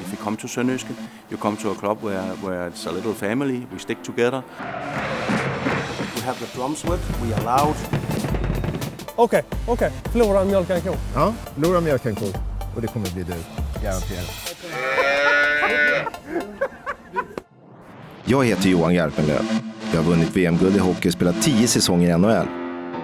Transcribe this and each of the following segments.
if you come to Sønderjyske, you come to a club where it's a little family, we stick together. We have the drums with, we are loud. Okej. Förlora mjölka en ko. Ja, förlora mjölka en ko. Och det kommer bli du, garanterat. Jag heter Johan Garpenlöv. Jag har vunnit VM-guld i hockey och spelat 10 säsonger i NHL.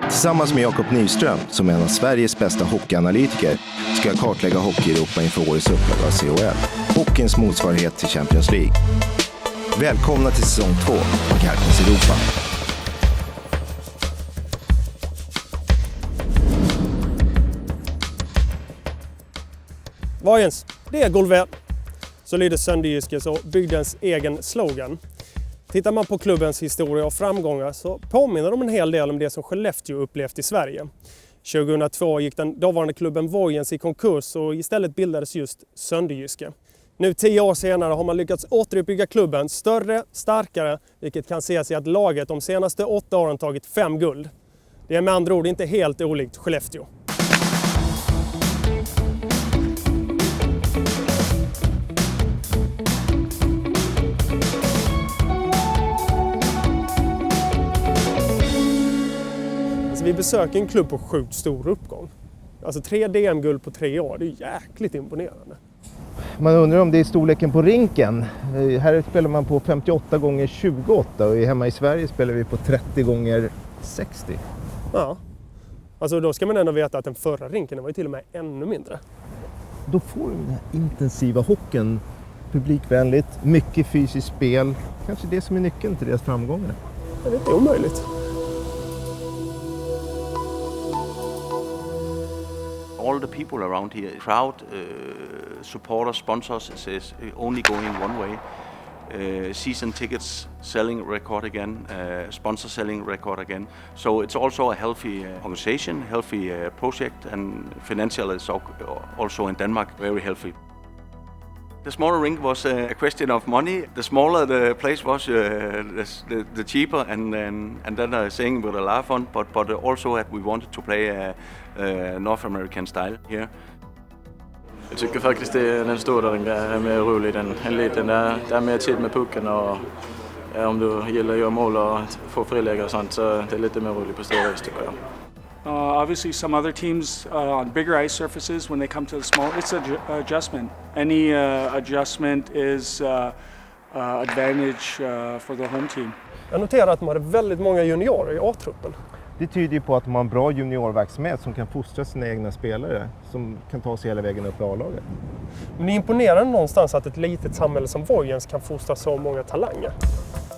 Tillsammans med Jakob Nyström, som är en av Sveriges bästa hockeyanalytiker, ska jag kartlägga hockey-Europa inför årets upplaga av CHL. Hockeyns motsvarighet till Champions League. Välkomna till säsong 2 av Garpens Europa. Vojens, det är guld värd. Så lyder Sønderjyskes och bygdens egen slogan. Tittar man på klubbens historia och framgångar så påminner de en hel del om det som Skellefteå upplevt i Sverige. 2002 gick den dåvarande klubben Vojens i konkurs och istället bildades just Sønderjyske. Nu 10 år senare har man lyckats återuppbygga klubben större, starkare, vilket kan ses i att laget de senaste 8 åren tagit 5 guld. Det är med andra ord inte helt olikt Skellefteå. Vi besöker en klubb på sjukt stor uppgång. Alltså 3 DM-guld på 3 år, det är jäkligt imponerande. Man undrar om det är storleken på rinken. Här spelar man på 58 gånger 28 och hemma i Sverige spelar vi på 30 gånger 60. Ja, alltså då ska man ändå veta att den förra rinken var ju till och med ännu mindre. Då får du den här intensiva hockeyn, publikvänligt, mycket fysiskt spel. Kanske det som är nyckeln till deras framgångar. Det är inte omöjligt. All the people around here, crowd, supporters, sponsors, is only going one way. Season tickets selling record again, sponsor selling record again. So it's also a healthy organization, healthy project, and financial is also in Denmark very healthy. The smaller rink was a question of money. The smaller the place was, the cheaper, and then saying with a laugh on, but also that we wanted to play a North American style here. Jag tycker faktiskt den stora är mer rolig än en liten. Det är mer tid med pucken och om du gillar att göra mål och få friläge och sånt så det är lite mer roligt på stora is tycker jag. Obviously, some other teams on bigger ice surfaces, when they come to the small, it's an adjustment. Any adjustment is advantage for the home team. Jag noterar att man hade väldigt många juniorer i A-truppen. Det tyder ju på att de har en bra juniorverksamhet som kan fostra sina egna spelare som kan ta sig hela vägen upp i A-laget. Men det imponerar någonstans att ett litet samhälle som Vojens kan fostra så många talanger.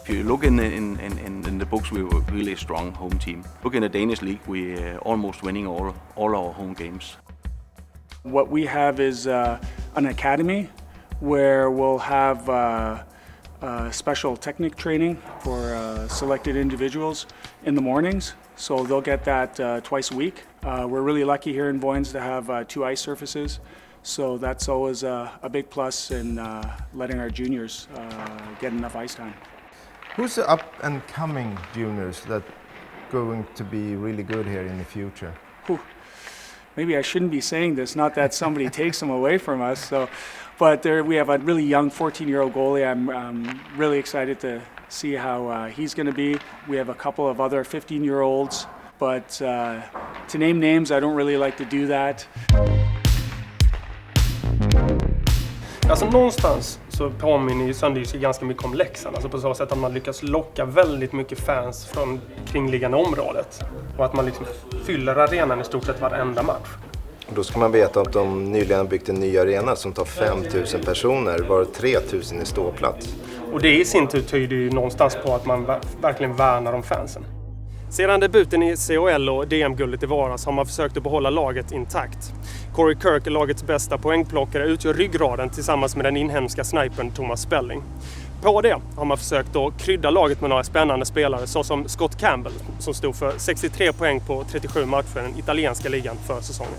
If you look in the books, we were really strong home team. Look in the Danish league, we almost winning all our home games. What we have is an academy where we'll have special technique training for selected individuals in the mornings. So they'll get that twice a week. We're really lucky here in Vojens to have 2 ice surfaces. So that's always a big plus in letting our juniors get enough ice time. Who's the up and coming juniors that going to be really good here in the future? Maybe I shouldn't be saying this, not that somebody takes them away from us. But we have a really young 14-year-old goalie. I'm really excited to see how he's going to be. We have a couple of other 15-year-olds, but to name names, I don't really like to do that. Alltså någonstans så påminner ju Sønderjyske ganska mycket om Leksand. Alltså på så sätt att man lyckas locka väldigt mycket fans från kringliggande området. Och att man liksom fyller arenan i stort sett varenda match. Då ska man veta att de nyligen har byggt en ny arena som tar 5 000 personer, var 3 000 i ståplats. Och det i sin tur tyder ju någonstans på att man verkligen värnar om fansen. Sedan debuten i CHL och DM-guldet i varas har man försökt att behålla laget intakt. Corey Kirk, lagets bästa poängplockare, utgör ryggraden tillsammans med den inhemska snipern Thomas Spelling. På det har man försökt att krydda laget med några spännande spelare såsom Scott Campbell som stod för 63 poäng på 37 matcher i den italienska ligan för säsongen.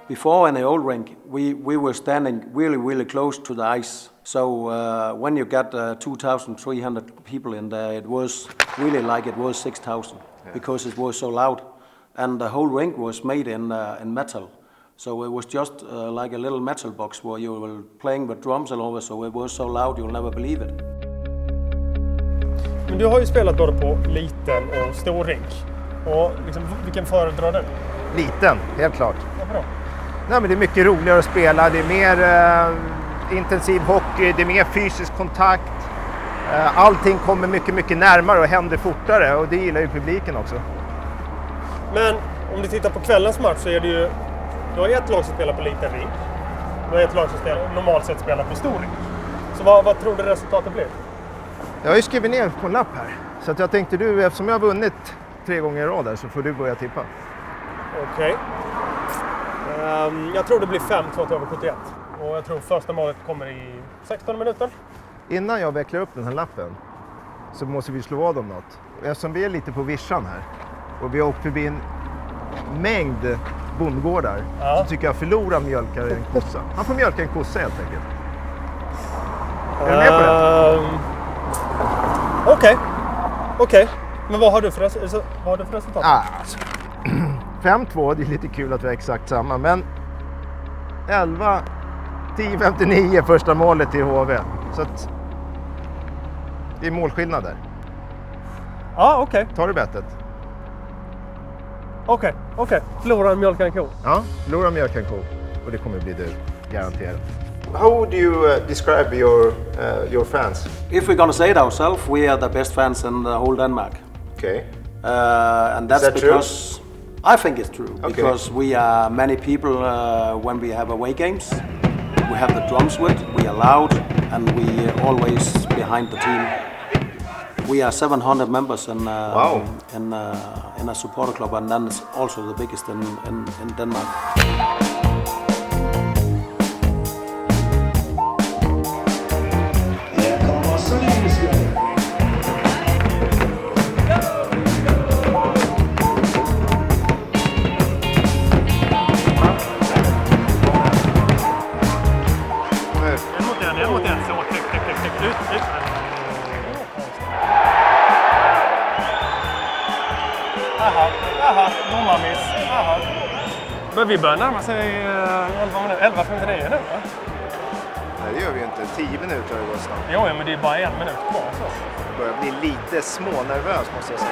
Before in the old rink, we were standing really close to the ice. So when you got 2,300 people in there, it was really like it was 6,000 because it was so loud. and the whole rink was made in metal. So it was just like a little metal box where you were playing with drums all over, so it was so loud you'll never believe it. Men du har ju spelat både på liten och stor rink. Och liksom, vilken föredrar du? Liten, helt klart. Varför då? Nej, men det är mycket roligare att spela, det är mer intensiv hockey, det är mer fysisk kontakt. Allting kommer mycket närmare och händer fortare, och det gillar ju publiken också. Men om du tittar på kvällens match så är det ju... Du har ett lag som spelar på liten rink. Du har ett lag som normalt sett spelar på stor rink. Så vad tror du resultatet blir? Jag har ju skrivit ner på en lapp här. Så att jag tänkte eftersom jag har vunnit 3 gånger i rad där, så får du börja tippa. Okej. Jag tror det blir 5-2 till över 71. Och jag tror första målet kommer i 16 minuter. Innan jag vecklar upp den här lappen så måste vi slå vad om något. Eftersom vi är lite på vischan här och vi har åkt förbi en mängd bondgårdar, så tycker jag förlorar mjölkar en kossa. Han får mjölka en kossa helt enkelt. Är du med på det? Okej. Men vad har du för resultat? 5-2, det är lite kul att vi är exakt samma, men 10-59 första målet i HV. Så att det är målskillnad där. Ja, okej. Tar du bettet? Okej. Förlorar mjölkar en ko. Ja, förlorar mjölkar en ko. Och det kommer bli du, garanterat. How would you describe your fans? If we're gonna say it ourselves, we are the best fans in the whole Denmark. Okay. And that's that because I think it's true. Okay. Because we are many people when we have away games. We have the drums with, we are loud, and we are always behind the team. We are 700 members in a supporter club, and then it's also the biggest in Denmark. En mot en. Så ut. Aha, domarmiss. Aha. Men vi börjar närma sig 11:59 nu, va? Nej, det gör vi ju inte. 10 minuter har det gått snart. Jo, men det är bara 1 minut kvar. Så. Jag börjar bli lite smånervös, måste jag säga.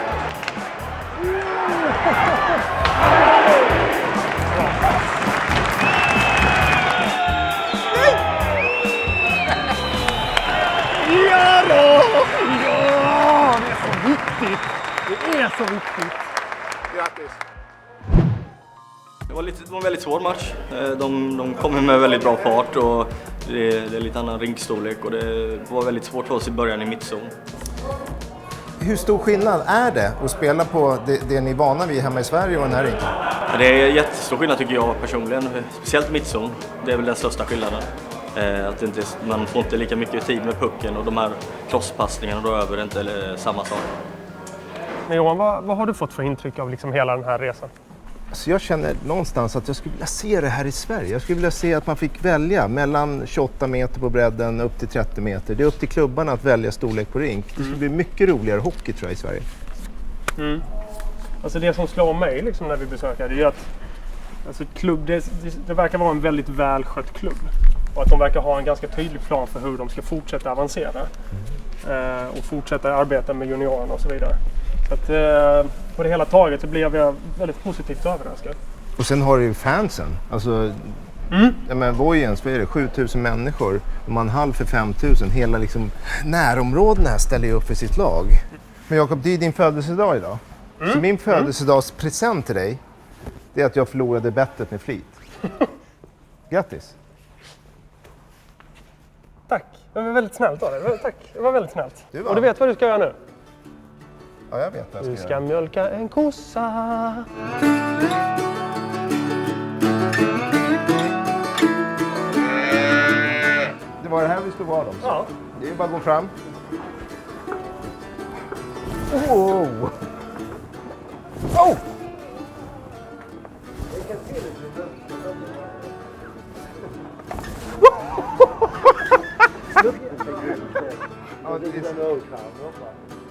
Ja då! Ja! Det är så viktigt! Det är så viktigt! Grattis! Det var en väldigt svår match. De kommer med väldigt bra fart och det är lite annan rinkstorlek och det var väldigt svårt för oss i början i mittzon. Hur stor skillnad är det att spela på det ni är vana vid hemma i Sverige och den här rinken? Det är jättestor skillnad tycker jag personligen, speciellt mittzon. Det är väl den största skillnaden. Att man får inte lika mycket tid med pucken och de här crosspassningarna då över inte samma sak. Men Johan, vad har du fått för intryck av liksom hela den här resan? Så jag känner någonstans att jag skulle vilja se det här i Sverige. Jag skulle vilja se att man fick välja mellan 28 meter på bredden upp till 30 meter. Det är upp till klubbarna att välja storlek på rink. Det skulle bli mycket roligare hockey tror jag i Sverige. Mm. Alltså det som slår mig liksom när vi besöker det är att alltså det verkar vara en väldigt välskött klubb. Och att de verkar ha en ganska tydlig plan för hur de ska fortsätta avancera. Och fortsätta arbeta med juniorerna och så vidare. Så att på det hela taget så blev jag väldigt positivt överraskad. Och sen har du ju fansen. Alltså, Vojens, vad är det? 7000 människor. De har en halv för 5000. Hela liksom närområdena här ställer ju upp för sitt lag. Men Jakob, det är din födelsedag idag. Så min födelsedagspresent till dig, det är att jag förlorade bettet med flit. Grattis! Tack, det var väldigt snällt av dig. Tack, det var väldigt snällt. Och du vet vad du ska göra nu? Ja, jag vet vad jag Du ska mjölka en kossa. Det var det här vi skulle vara dem. Ja. Det är bara att gå fram. Oh! Oh!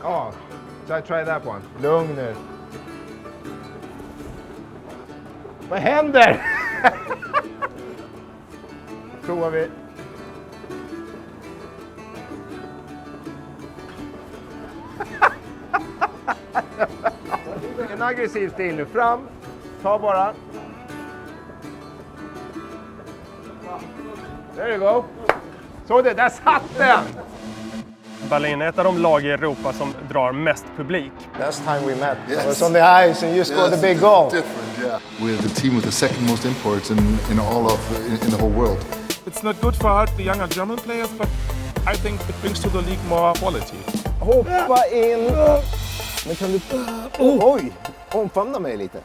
Ja, so I try that one. Lugn nu. Vad händer? Provar vi. En aggressiv stil nu. Fram. Ta bara. There you go. Så det, där satt den! Berlin är ett av de lag i Europa som drar mest publik. Last time we met, it was on the ice and you scored the big goal. Different, yeah. We're the team with the second most imports in the whole world. It's not good for the younger German players, but I think it brings to the league more quality. Hoppa in. Men kan du... Oj! Omfamna mig lite.